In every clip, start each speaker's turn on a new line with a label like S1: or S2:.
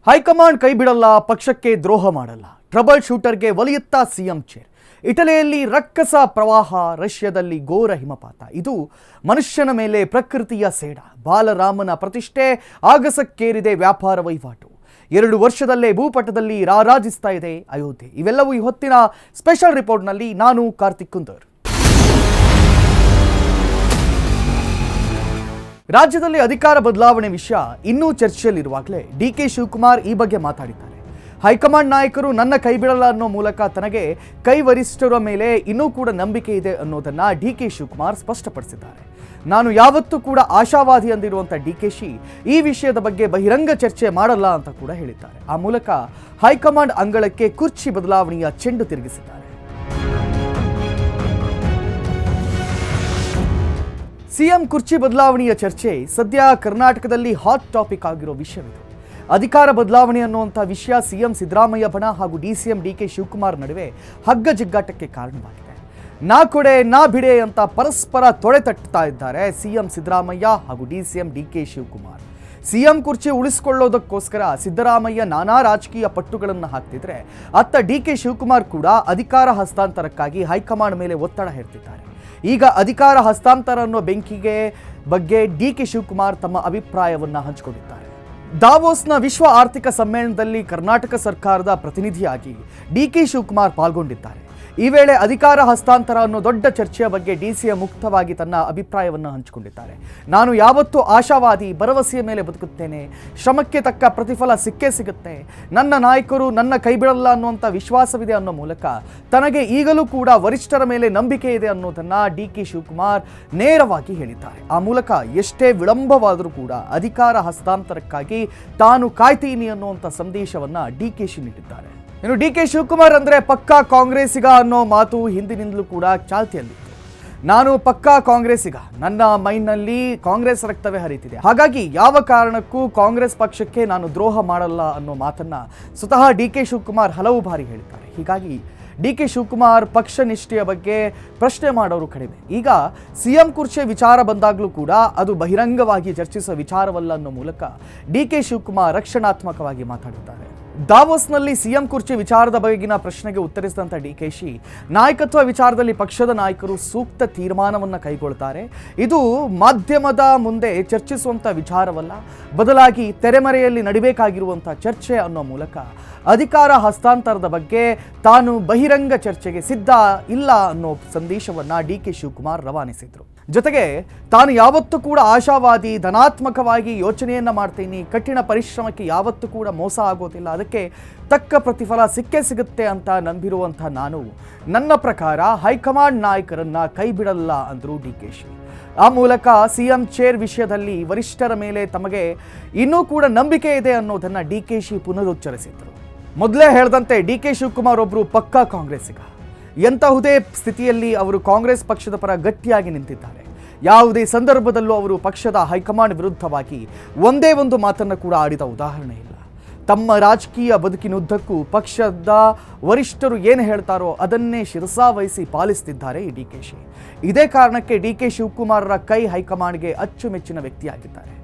S1: High command ಕೈ ಬಿಡಲ್ಲ, ಪಕ್ಷಕ್ಕೆ ದ್ರೋಹ ಮಾಡಲ್ಲ. ಟ್ರಬಲ್ ಶೂಟರ್ಗೆ ಒಲಿಯುತ್ತಾ ಸಿಎಂ ಚೇರ್. ಇಟಲಿಯಲ್ಲಿ ರಕ್ಕಸ ಪ್ರವಾಹ, ರಷ್ಯಾದಲ್ಲಿ ಘೋರ ಹಿಮಪಾತ. ಇದು ಮನುಷ್ಯನ ಮೇಲೆ ಪ್ರಕೃತಿಯ ಸೇಡ. ಬಾಲರಾಮನ ಪ್ರತಿಷ್ಠೆ ಆಗಸಕ್ಕೇರಿದೆ ವ್ಯಾಪಾರ ವಹಿವಾಟು. 2 ವರ್ಷದಲ್ಲೇ ಭೂಪಟದಲ್ಲಿ ರಾರಾಜಿಸ್ತಾ ಇದೆ ಅಯೋಧ್ಯೆ. ಇವೆಲ್ಲವೂ ಈ ಹೊತ್ತಿನ ಸ್ಪೆಷಲ್ ರಿಪೋರ್ಟ್ನಲ್ಲಿ. ನಾನು ಕಾರ್ತಿಕ್ ಕುಂದರ್. ರಾಜ್ಯದಲ್ಲಿ ಅಧಿಕಾರ ಬದಲಾವಣೆ ವಿಷಯ ಇನ್ನೂ ಚರ್ಚೆಯಲ್ಲಿರುವಾಗಲೇ ಡಿಕೆ ಶಿವಕುಮಾರ್ ಈ ಬಗ್ಗೆ ಮಾತಾಡಿದ್ದಾರೆ. ಹೈಕಮಾಂಡ್ ನಾಯಕರು ನನ್ನ ಕೈ ಬಿಡಲ್ಲ ಅನ್ನೋ ಮೂಲಕ ತನಗೆ ಕೈ ವರಿಷ್ಠರ ಮೇಲೆ ಇನ್ನೂ ಕೂಡ ನಂಬಿಕೆ ಇದೆ ಅನ್ನೋದನ್ನ ಡಿಕೆ ಶಿವಕುಮಾರ್ ಸ್ಪಷ್ಟಪಡಿಸಿದ್ದಾರೆ. ನಾನು ಯಾವತ್ತೂ ಕೂಡ ಆಶಾವಾದಿ ಅಂದಿರುವಂಥ ಡಿಕೆಶಿ ಈ ವಿಷಯದ ಬಗ್ಗೆ ಬಹಿರಂಗ ಚರ್ಚೆ ಮಾಡಲ್ಲ ಅಂತ ಕೂಡ ಹೇಳಿದ್ದಾರೆ. ಆ ಮೂಲಕ ಹೈಕಮಾಂಡ್ ಅಂಗಳಕ್ಕೆ ಕುರ್ಚಿ ಬದಲಾವಣೆಯ ಚೆಂಡು ತಿರುಗಿಸಿದ್ದಾರೆ. ಸಿಎಂ ಕುರ್ಚಿ ಬದಲಾವಣೆಯ ಚರ್ಚೆ ಸದ್ಯ ಕರ್ನಾಟಕದಲ್ಲಿ ಹಾಟ್ ಟಾಪಿಕ್ ಆಗಿರೋ ವಿಷಯವಿದೆ. ಅಧಿಕಾರ ಬದಲಾವಣೆ ಅನ್ನುವಂಥ ವಿಷಯ ಸಿಎಂ ಸಿದ್ದರಾಮಯ್ಯ ಬಣ ಹಾಗೂ ಡಿಸಿಎಂ ಡಿಕೆ ಶಿವಕುಮಾರ್ ನಡುವೆ ಹಗ್ಗ ಜಿಗ್ಗಾಟಕ್ಕೆ ಕಾರಣವಾಗಿದೆ. ನಾ ಕೊಡೆ ನಾ ಬಿಡೆ ಅಂತ ಪರಸ್ಪರ ತೊಡೆ ತಟ್ಟುತ್ತಾ ಇದ್ದಾರೆ ಸಿಎಂ ಸಿದ್ದರಾಮಯ್ಯ ಹಾಗೂ ಡಿಸಿಎಂ ಡಿಕೆ ಶಿವಕುಮಾರ್. ಸಿಎಂ ಕುರ್ಚಿ ಉಳಿಸಿಕೊಳ್ಳೋದಕ್ಕೋಸ್ಕರ ಸಿದ್ದರಾಮಯ್ಯ ನಾನಾ ರಾಜಕೀಯ ಪಟ್ಟುಗಳನ್ನು ಹಾಕ್ತಿದ್ರೆ, ಅತ್ತ ಡಿಕೆ ಶಿವಕುಮಾರ್ ಕೂಡ ಅಧಿಕಾರ ಹಸ್ತಾಂತರಕ್ಕಾಗಿ ಹೈಕಮಾಂಡ್ ಮೇಲೆ ಒತ್ತಡ ಹೇರ್ತಿದ್ದಾರೆ. ಈಗ ಅಧಿಕಾರ ಹಸ್ತಾಂತರ ಅನ್ನೋ ಬೆಂಕಿಗೆ ಬಗ್ಗೆ ಡಿಕೆ ಶಿವಕುಮಾರ್ ತಮ್ಮ ಅಭಿಪ್ರಾಯವನ್ನು ಹಂಚಿಕೊಂಡಿದ್ದಾರೆ. ದಾವೋಸ್ನ ವಿಶ್ವ ಆರ್ಥಿಕ ಸಮ್ಮೇಳನದಲ್ಲಿ ಕರ್ನಾಟಕ ಸರ್ಕಾರದ ಪ್ರತಿನಿಧಿಯಾಗಿ ಡಿಕೆ ಶಿವಕುಮಾರ್ ಪಾಲ್ಗೊಂಡಿದ್ದಾರೆ. ಈ ವೇಳೆ ಅಧಿಕಾರ ಹಸ್ತಾಂತರ ಅನ್ನೋ ದೊಡ್ಡ ಚರ್ಚೆಯ ಬಗ್ಗೆ ಡಿಸಿಎಂ ಮುಕ್ತವಾಗಿ ತನ್ನ ಅಭಿಪ್ರಾಯವನ್ನು ಹಂಚಿಕೊಂಡಿದ್ದಾರೆ. ನಾನು ಯಾವತ್ತೂ ಆಶಾವಾದಿ, ಭರವಸೆಯ ಮೇಲೆ ಬದುಕುತ್ತೇನೆ, ಶ್ರಮಕ್ಕೆ ತಕ್ಕ ಪ್ರತಿಫಲ ಸಿಕ್ಕೇ ಸಿಗುತ್ತೆ, ನನ್ನ ನಾಯಕರು ನನ್ನ ಕೈ ಬಿಡಲ್ಲ ಅನ್ನುವಂಥ ವಿಶ್ವಾಸವಿದೆ ಅನ್ನೋ ಮೂಲಕ ತನಗೆ ಈಗಲೂ ಕೂಡ ವರಿಷ್ಠರ ಮೇಲೆ ನಂಬಿಕೆ ಇದೆ ಅನ್ನೋದನ್ನ ಡಿಕೆ ಶಿವಕುಮಾರ್ ನೇರವಾಗಿ ಹೇಳಿದ್ದಾರೆ. ಆ ಮೂಲಕ ಎಷ್ಟೇ ವಿಳಂಬವಾದರೂ ಕೂಡ ಅಧಿಕಾರ ಹಸ್ತಾಂತರಕ್ಕಾಗಿ ತಾನು ಕಾಯ್ತೀನಿ ಅನ್ನುವಂಥ ಸಂದೇಶವನ್ನ ಡಿಕೆಶಿ ನೀಡಿದ್ದಾರೆ. ಇನ್ನು ಡಿಕೆ ಶಿವಕುಮಾರ್ ಅಂದ್ರೆ ಪಕ್ಕಾ ಕಾಂಗ್ರೆಸ್ಸಿಗ ಅನ್ನೋ ಮಾತು ಹಿಂದಿನಿಂದಲೂ ಕೂಡ ಚಾಲ್ತಿಯಲ್ಲಿತ್ತು. ನಾನು ಪಕ್ಕಾ ಕಾಂಗ್ರೆಸ್ಸಿಗ, ನನ್ನ ಮೈಂಡ್ನಲ್ಲಿ ಕಾಂಗ್ರೆಸ್ ರಕ್ತವೇ ಹರಿತಿದೆ, ಹಾಗಾಗಿ ಯಾವ ಕಾರಣಕ್ಕೂ ಕಾಂಗ್ರೆಸ್ ಪಕ್ಷಕ್ಕೆ ನಾನು ದ್ರೋಹ ಮಾಡಲ್ಲ ಅನ್ನೋ ಮಾತನ್ನ ಸ್ವತಃ ಡಿಕೆ ಶಿವಕುಮಾರ್ ಹಲವು ಬಾರಿ ಹೇಳಿದ್ದಾರೆ. ಹೀಗಾಗಿ ಡಿಕೆ ಶಿವಕುಮಾರ್ ಪಕ್ಷ ನಿಷ್ಠೆಯ ಬಗ್ಗೆ ಪ್ರಶ್ನೆ ಮಾಡೋರು ಕಡಿಮೆ. ಈಗ ಸಿಎಂ ಕುರ್ಚಿಯ ವಿಚಾರ ಬಂದಾಗಲೂ ಕೂಡ ಅದು ಬಹಿರಂಗವಾಗಿ ಚರ್ಚಿಸುವ ವಿಚಾರವಲ್ಲ ಅನ್ನೋ ಮೂಲಕ ಡಿಕೆ ಶಿವಕುಮಾರ್ ರಕ್ಷಣಾತ್ಮಕವಾಗಿ ಮಾತಾಡಿದ್ದಾರೆ. ದಾವೋಸ್ನಲ್ಲಿ ಸಿಎಂ ಕುರ್ಚಿ ವಿಚಾರದ ಬಗೆಗಿನ ಪ್ರಶ್ನೆಗೆ ಉತ್ತರಿಸಿದಂಥ ಡಿಕೆಶಿ, ನಾಯಕತ್ವ ವಿಚಾರದಲ್ಲಿ ಪಕ್ಷದ ನಾಯಕರು ಸೂಕ್ತ ತೀರ್ಮಾನವನ್ನು ಕೈಗೊಳ್ತಾರೆ. ಇದು ಮಾಧ್ಯಮದ ಮುಂದೆ ಚರ್ಚಿಸುವಂಥ ವಿಚಾರವಲ್ಲ, ಬದಲಾಗಿ ತೆರೆಮರೆಯಲ್ಲಿ ನಡಿಬೇಕಾಗಿರುವಂಥ ಚರ್ಚೆ ಅನ್ನೋ ಮೂಲಕ ಅಧಿಕಾರ ಹಸ್ತಾಂತರದ ಬಗ್ಗೆ ತಾನು ಬಹಿರಂಗ ಚರ್ಚೆಗೆ ಸಿದ್ಧ ಇಲ್ಲ ಅನ್ನೋ ಸಂದೇಶವನ್ನು ಡಿಕೆ ಶಿವಕುಮಾರ್ ರವಾನಿಸಿದರು. ಜೊತೆಗೆ ತಾನು ಯಾವತ್ತೂ ಕೂಡ ಆಶಾವಾದಿ, ಧನಾತ್ಮಕವಾಗಿ ಯೋಚನೆಯನ್ನು ಮಾಡ್ತೀನಿ, ಕಠಿಣ ಪರಿಶ್ರಮಕ್ಕೆ ಯಾವತ್ತೂ ಕೂಡ ಮೋಸ ಆಗೋದಿಲ್ಲ, ಅದಕ್ಕೆ ತಕ್ಕ ಪ್ರತಿಫಲ ಸಿಕ್ಕೇ ಸಿಗುತ್ತೆ ಅಂತ ನಂಬಿರುವಂಥ ನಾನು ನನ್ನ ಪ್ರಕಾರ ಹೈಕಮಾಂಡ್ ನಾಯಕರನ್ನ ಕೈ ಬಿಡಲ್ಲ ಅಂದರು ಡಿಕೆಶಿ. ಆ ಮೂಲಕ ಸಿಎಂ ಚೇರ್ ವಿಷಯದಲ್ಲಿ ವರಿಷ್ಠರ ಮೇಲೆ ತಮಗೆ ಇನ್ನೂ ಕೂಡ ನಂಬಿಕೆ ಇದೆ ಅನ್ನೋದನ್ನು ಡಿಕೆಶಿ ಪುನರುಚ್ಚರಿಸಿದರು. ಮೊದಲೇ ಹೇಳಿದಂತೆ ಡಿಕೆ ಶಿವಕುಮಾರ್ ಒಬ್ಬರು ಪಕ್ಕಾ ಕಾಂಗ್ರೆಸ್ಸಿಗ. ಎಂತಹುದೇ ಸ್ಥಿತಿಯಲ್ಲಿ ಅವರು ಕಾಂಗ್ರೆಸ್ ಪಕ್ಷದ ಪರ ಗಟ್ಟಿಯಾಗಿ ನಿಂತಿದ್ದಾರೆ. ಯಾವುದೇ ಸಂದರ್ಭದಲ್ಲೂ ಅವರು ಪಕ್ಷದ ಹೈಕಮಾಂಡ್ ವಿರುದ್ಧವಾಗಿ ಒಂದೇ ಒಂದು ಮಾತನ್ನು ಕೂಡ ಆಡಿದ ಉದಾಹರಣೆ ಇಲ್ಲ. ತಮ್ಮ ರಾಜಕೀಯ ಬದುಕಿನುದ್ದಕ್ಕೂ ಪಕ್ಷದ ವರಿಷ್ಠರು ಏನು ಹೇಳ್ತಾರೋ ಅದನ್ನೇ ಶಿರಸಾವಹಿಸಿ ಪಾಲಿಸ್ತಿದ್ದಾರೆ ಈ ಡಿಕೆಶಿ. ಇದೇ ಕಾರಣಕ್ಕೆ ಡಿಕೆ ಶಿವಕುಮಾರರ ಕೈ ಹೈಕಮಾಂಡ್ಗೆ ಅಚ್ಚುಮೆಚ್ಚಿನ ವ್ಯಕ್ತಿಯಾಗಿದ್ದಾರೆ.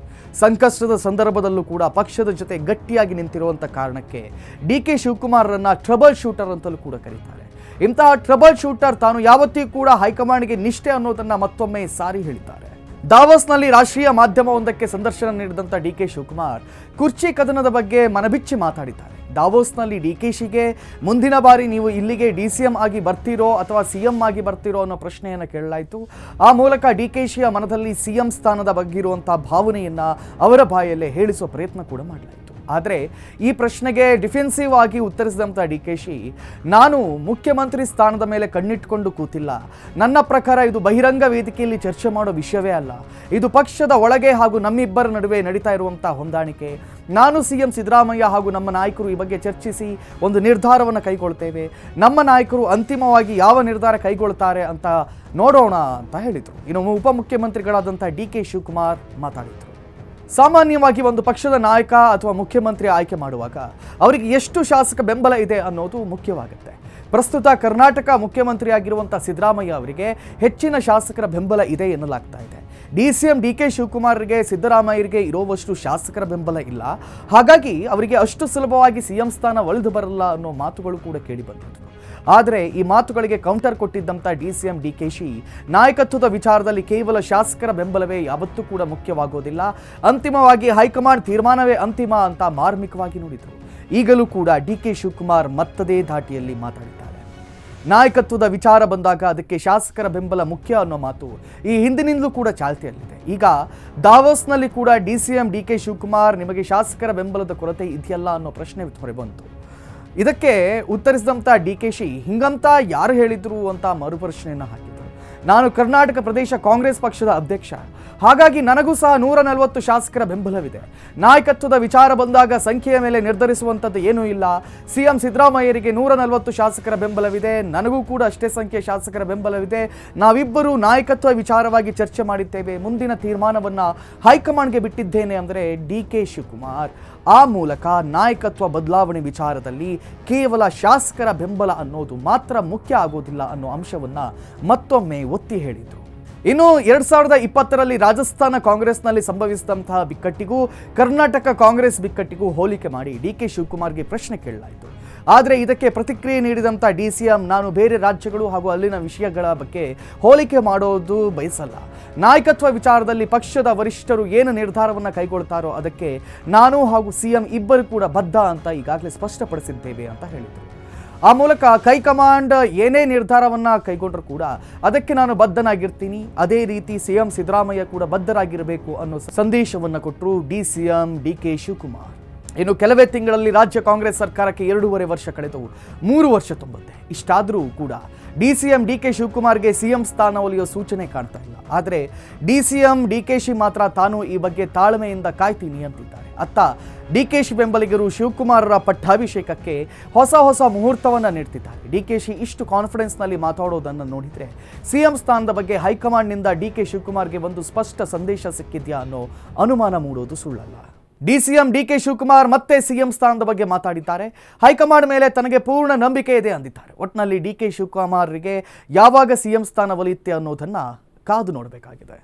S1: ಸಂಕಷ್ಟದ ಸಂದರ್ಭದಲ್ಲೂ ಕೂಡ ಪಕ್ಷದ ಜೊತೆ ಗಟ್ಟಿಯಾಗಿ ನಿಂತಿರುವಂಥ ಕಾರಣಕ್ಕೆ ಡಿಕೆ ಶಿವಕುಮಾರರನ್ನ ಟ್ರಬಲ್ ಶೂಟರ್ ಅಂತಲೂ ಕೂಡ ಕರೀತಾರೆ. ಇಂತಹ ಟ್ರಬಲ್ ಶೂಟರ್ ತಾನು ಯಾವತ್ತೂ ಕೂಡ ಹೈಕಮಾಂಡ್ಗೆ ನಿಷ್ಠೆ ಅನ್ನೋದನ್ನ ಮತ್ತೊಮ್ಮೆ ಸಾರಿ ಹೇಳಿದ್ದಾರೆ. ದಾವೋಸ್ನಲ್ಲಿ ರಾಷ್ಟ್ರೀಯ ಮಾಧ್ಯಮವೊಂದಕ್ಕೆ ಸಂದರ್ಶನ ನೀಡಿದಂಥ ಡಿಕೆ ಶಿವಕುಮಾರ್ ಕುರ್ಚಿ ಕದನದ ಬಗ್ಗೆ ಮನಬಿಚ್ಚಿ ಮಾತಾಡಿದ್ದಾರೆ. ದಾವೋಸ್ನಲ್ಲಿ ಡಿಕೆಶಿಗೆ ಮುಂದಿನ ಬಾರಿ ನೀವು ಇಲ್ಲಿಗೆ ಡಿಸಿಎಂ ಆಗಿ ಬರ್ತೀರೋ ಅಥವಾ ಸಿಎಂ ಆಗಿ ಬರ್ತೀರೋ ಅನ್ನೋ ಪ್ರಶ್ನೆಯನ್ನು ಕೇಳಲಾಯಿತು. ಆ ಮೂಲಕ ಡಿಕೆಶಿಯ ಮನದಲ್ಲಿ ಸಿಎಂ ಸ್ಥಾನದ ಬಗ್ಗೆ ಇರುವಂಥ ಭಾವನೆಯನ್ನು ಅವರ ಬಾಯಲ್ಲೇ ಹೇಳಿಸುವ ಪ್ರಯತ್ನ ಕೂಡ ಮಾಡಲಾಯಿತು. ಆದರೆ ಈ ಪ್ರಶ್ನೆಗೆ ಡಿಫೆನ್ಸಿವ್ ಆಗಿ ಉತ್ತರಿಸಿದಂಥ ಡಿಕೆಶಿ, ನಾನು ಮುಖ್ಯಮಂತ್ರಿ ಸ್ಥಾನದ ಮೇಲೆ ಕಣ್ಣಿಟ್ಕೊಂಡು ಕೂತಿಲ್ಲ, ನನ್ನ ಪ್ರಕಾರ ಇದು ಬಹಿರಂಗ ವೇದಿಕೆಯಲ್ಲಿ ಚರ್ಚೆ ಮಾಡೋ ವಿಷಯವೇ ಅಲ್ಲ, ಇದು ಪಕ್ಷದ ಒಳಗೆ ಹಾಗೂ ನಮ್ಮಿಬ್ಬರ ನಡುವೆ ನಡೀತಾ ಇರುವಂಥ ಹೊಂದಾಣಿಕೆ. ನಾನು ಸಿಎಂ ಸಿದ್ದರಾಮಯ್ಯ ಹಾಗೂ ನಮ್ಮ ನಾಯಕರು ಈ ಬಗ್ಗೆ ಚರ್ಚಿಸಿ ಒಂದು ನಿರ್ಧಾರವನ್ನು ಕೈಗೊಳ್ತೇವೆ, ನಮ್ಮ ನಾಯಕರು ಅಂತಿಮವಾಗಿ ಯಾವ ನಿರ್ಧಾರ ಕೈಗೊಳ್ತಾರೆ ಅಂತ ನೋಡೋಣ ಅಂತ ಹೇಳಿದರು. ಇನ್ನು ಉಪಮುಖ್ಯಮಂತ್ರಿಗಳಾದಂಥ ಡಿಕೆ ಶಿವಕುಮಾರ್ ಮಾತಾಡಿದರು. ಸಾಮಾನ್ಯವಾಗಿ ಒಂದು ಪಕ್ಷದ ನಾಯಕ ಅಥವಾ ಮುಖ್ಯಮಂತ್ರಿ ಆಯ್ಕೆ ಮಾಡುವಾಗ ಅವರಿಗೆ ಎಷ್ಟು ಶಾಸಕ ಬೆಂಬಲ ಇದೆ ಅನ್ನೋದು ಮುಖ್ಯವಾಗುತ್ತೆ. ಪ್ರಸ್ತುತ ಕರ್ನಾಟಕ ಮುಖ್ಯಮಂತ್ರಿಯಾಗಿರುವಂಥ ಸಿದ್ದರಾಮಯ್ಯ ಅವರಿಗೆ ಹೆಚ್ಚಿನ ಶಾಸಕರ ಬೆಂಬಲ ಇದೆ ಎನ್ನಲಾಗ್ತಾ ಇದೆ. DCM DK ಶಿವಕುಮಾರ್ಗೆ ಸಿದ್ದರಾಮಯ್ಯರಿಗೆ ಇರೋವಷ್ಟು ಶಾಸಕರ ಬೆಂಬಲ ಇಲ್ಲ, ಹಾಗಾಗಿ ಅವರಿಗೆ ಅಷ್ಟು ಸುಲಭವಾಗಿ CM ಸ್ಥಾನ ಒಲಿದು ಬರಲ್ಲ ಅನ್ನೋ ಮಾತುಗಳು ಕೂಡ ಕೇಳಿ ಬಂದಿತ್ತು. ಆದರೆ ಈ ಮಾತುಗಳಿಗೆ ಕೌಂಟರ್ ಕೊಟ್ಟಿದ್ದಂಥ DCM DKಶಿ ನಾಯಕತ್ವದ ವಿಚಾರದಲ್ಲಿ ಕೇವಲ ಶಾಸಕರ ಬೆಂಬಲವೇ ಯಾವತ್ತೂ ಕೂಡ ಮುಖ್ಯವಾಗೋದಿಲ್ಲ, ಅಂತಿಮವಾಗಿ ಹೈಕಮಾಂಡ್ ತೀರ್ಮಾನವೇ ಅಂತಿಮ ಅಂತ ಮಾರ್ಮಿಕವಾಗಿ ನುಡಿದರು. ಈಗಲೂ ಕೂಡ DK ಶಿವಕುಮಾರ್ ಮತ್ತದೇ ಧಾಟಿಯಲ್ಲಿ ಮಾತಾಡಿದ್ದಾರೆ. ನಾಯಕತ್ವದ ವಿಚಾರ ಬಂದಾಗ ಅದಕ್ಕೆ ಶಾಸಕರ ಬೆಂಬಲ ಮುಖ್ಯ ಅನ್ನೋ ಮಾತು ಈ ಹಿಂದಿನಿಂದಲೂ ಕೂಡ ಚಾಲ್ತಿಯಲ್ಲಿದೆ. ಈಗ ದಾವೋಸ್ನಲ್ಲಿ ಕೂಡ DCM DK ಶಿವಕುಮಾರ್ ನಿಮಗೆ ಶಾಸಕರ ಬೆಂಬಲದ ಕೊರತೆ ಇದೆಯಲ್ಲ ಅನ್ನೋ ಪ್ರಶ್ನೆ ಹೊರಬಂತು. ಇದಕ್ಕೆ ಉತ್ತರಿಸಿದಂಥ DKಶಿ ಹಿಂಗಂತ ಯಾರು ಹೇಳಿದ್ರು ಅಂತ ಮರುಪ್ರಶ್ನೆಯನ್ನು ಹಾಕಿದರು. ನಾನು ಕರ್ನಾಟಕ ಪ್ರದೇಶ ಕಾಂಗ್ರೆಸ್ ಪಕ್ಷದ ಅಧ್ಯಕ್ಷ, ಹಾಗಾಗಿ ನನಗೂ ಸಹ 140 ಶಾಸಕರ ಬೆಂಬಲವಿದೆ. ನಾಯಕತ್ವದ ವಿಚಾರ ಬಂದಾಗ ಸಂಖ್ಯೆಯ ಮೇಲೆ ನಿರ್ಧರಿಸುವಂಥದ್ದು ಏನೂ ಇಲ್ಲ. CM ಸಿದ್ದರಾಮಯ್ಯರಿಗೆ 140 ಶಾಸಕರ ಬೆಂಬಲವಿದೆ, ನನಗೂ ಕೂಡ ಅಷ್ಟೇ ಸಂಖ್ಯೆಯ ಶಾಸಕರ ಬೆಂಬಲವಿದೆ. ನಾವಿಬ್ಬರೂ ನಾಯಕತ್ವ ವಿಚಾರವಾಗಿ ಚರ್ಚೆ ಮಾಡಿದ್ದೇವೆ, ಮುಂದಿನ ತೀರ್ಮಾನವನ್ನು ಹೈಕಮಾಂಡ್ಗೆ ಬಿಟ್ಟಿದ್ದೇನೆ ಅಂದರೆ DK ಶಿವಕುಮಾರ್ ಆ ಮೂಲಕ ನಾಯಕತ್ವ ಬದಲಾವಣೆ ವಿಚಾರದಲ್ಲಿ ಕೇವಲ ಶಾಸಕರ ಬೆಂಬಲ ಅನ್ನೋದು ಮಾತ್ರ ಮುಖ್ಯ ಆಗೋದಿಲ್ಲ ಅನ್ನೋ ಅಂಶವನ್ನು ಮತ್ತೊಮ್ಮೆ ಒತ್ತಿ ಹೇಳಿದರು. ಇನ್ನು 2020ರಲ್ಲಿ ರಾಜಸ್ಥಾನ ಕಾಂಗ್ರೆಸ್ನಲ್ಲಿ ಸಂಭವಿಸಿದಂತಹ ಬಿಕ್ಕಟ್ಟಿಗೂ ಕರ್ನಾಟಕ ಕಾಂಗ್ರೆಸ್ ಬಿಕ್ಕಟ್ಟಿಗೂ ಹೋಲಿಕೆ ಮಾಡಿ DK ಶಿವಕುಮಾರ್ಗೆ ಪ್ರಶ್ನೆ ಕೇಳಲಾಯಿತು. ಆದರೆ ಇದಕ್ಕೆ ಪ್ರತಿಕ್ರಿಯೆ ನೀಡಿದಂಥ DCM, ನಾನು ಬೇರೆ ರಾಜ್ಯಗಳು ಹಾಗೂ ಅಲ್ಲಿನ ವಿಷಯಗಳ ಬಗ್ಗೆ ಹೋಲಿಕೆ ಮಾಡೋದು ಬಯಸಲ್ಲ. ನಾಯಕತ್ವ ವಿಚಾರದಲ್ಲಿ ಪಕ್ಷದ ವರಿಷ್ಠರು ಏನು ನಿರ್ಧಾರವನ್ನು ಕೈಗೊಳ್ತಾರೋ ಅದಕ್ಕೆ ನಾನು ಹಾಗೂ CM ಇಬ್ಬರು ಕೂಡ ಬದ್ಧ ಅಂತ ಈಗಾಗಲೇ ಸ್ಪಷ್ಟಪಡಿಸಿದ್ದೇವೆ ಅಂತ ಹೇಳಿದರು. ಆ ಮೂಲಕ ಹೈಕಮಾಂಡ್ ಏನೇ ನಿರ್ಧಾರವನ್ನು ಕೈಗೊಂಡ್ರೂ ಕೂಡ ಅದಕ್ಕೆ ನಾನು ಬದ್ಧನಾಗಿರ್ತೀನಿ, ಅದೇ ರೀತಿ CM ಸಿದ್ದರಾಮಯ್ಯ ಕೂಡ ಬದ್ಧರಾಗಿರಬೇಕು ಅನ್ನೋ ಸಂದೇಶವನ್ನು ಕೊಟ್ಟರು DCM DK ಶಿವಕುಮಾರ್. ಇನ್ನು ಕೆಲವೇ ತಿಂಗಳಲ್ಲಿ ರಾಜ್ಯ ಕಾಂಗ್ರೆಸ್ ಸರ್ಕಾರಕ್ಕೆ 2.5 ವರ್ಷ ಕಳೆದು 3 ವರ್ಷ ತುಂಬುತ್ತೆ. ಇಷ್ಟಾದರೂ ಕೂಡ DCM DK ಶಿವಕುಮಾರ್ಗೆ CM ಸ್ಥಾನ ಒಲಿಯೋ ಸೂಚನೆ ಕಾಣ್ತಾ ಇಲ್ಲ. ಆದರೆ DCM DKಶಿ ಮಾತ್ರ ತಾನು ಈ ಬಗ್ಗೆ ತಾಳ್ಮೆಯಿಂದ ಕಾಯ್ತೀನಿ ಅಂತಿದ್ದಾರೆ. ಅತ್ತ DKಶಿ ಬೆಂಬಲಿಗರು ಶಿವಕುಮಾರರ ಪಟ್ಟಾಭಿಷೇಕಕ್ಕೆ ಹೊಸ ಮುಹೂರ್ತವನ್ನು ನೀಡ್ತಿದ್ದಾರೆ. DKಶಿ ಇಷ್ಟು ಕಾನ್ಫಿಡೆನ್ಸ್ನಲ್ಲಿ ಮಾತಾಡೋದನ್ನು ನೋಡಿದರೆ CM ಸ್ಥಾನದ ಬಗ್ಗೆ ಹೈಕಮಾಂಡ್ನಿಂದ DK ಶಿವಕುಮಾರ್ಗೆ ಒಂದು ಸ್ಪಷ್ಟ ಸಂದೇಶ ಸಿಕ್ಕಿದ್ಯಾ ಅನ್ನೋ ಅನುಮಾನ ಮೂಡೋದು ಸುಳ್ಳಲ್ಲ. DCM DK ಶಿವಕುಮಾರ್ ಮತ್ತೆ CM ಸ್ಥಾನದ ಬಗ್ಗೆ ಮಾತಾಡಿದ್ದಾರೆ. ಹೈಕಮಾಂಡ್ ಮೇಲೆ ತನಗೆ ಪೂರ್ಣ ನಂಬಿಕೆ ಇದೆ ಅಂದಿದ್ದಾರೆ. ಒಟ್ಟಿನಲ್ಲಿ DK ಶಿವಕುಮಾರ್ಗೆ ಯಾವಾಗ CM ಸ್ಥಾನ ಒಲಿಯುತ್ತೆ ಅನ್ನೋದನ್ನ ಕಾದು ನೋಡಬೇಕಾಗಿದೆ.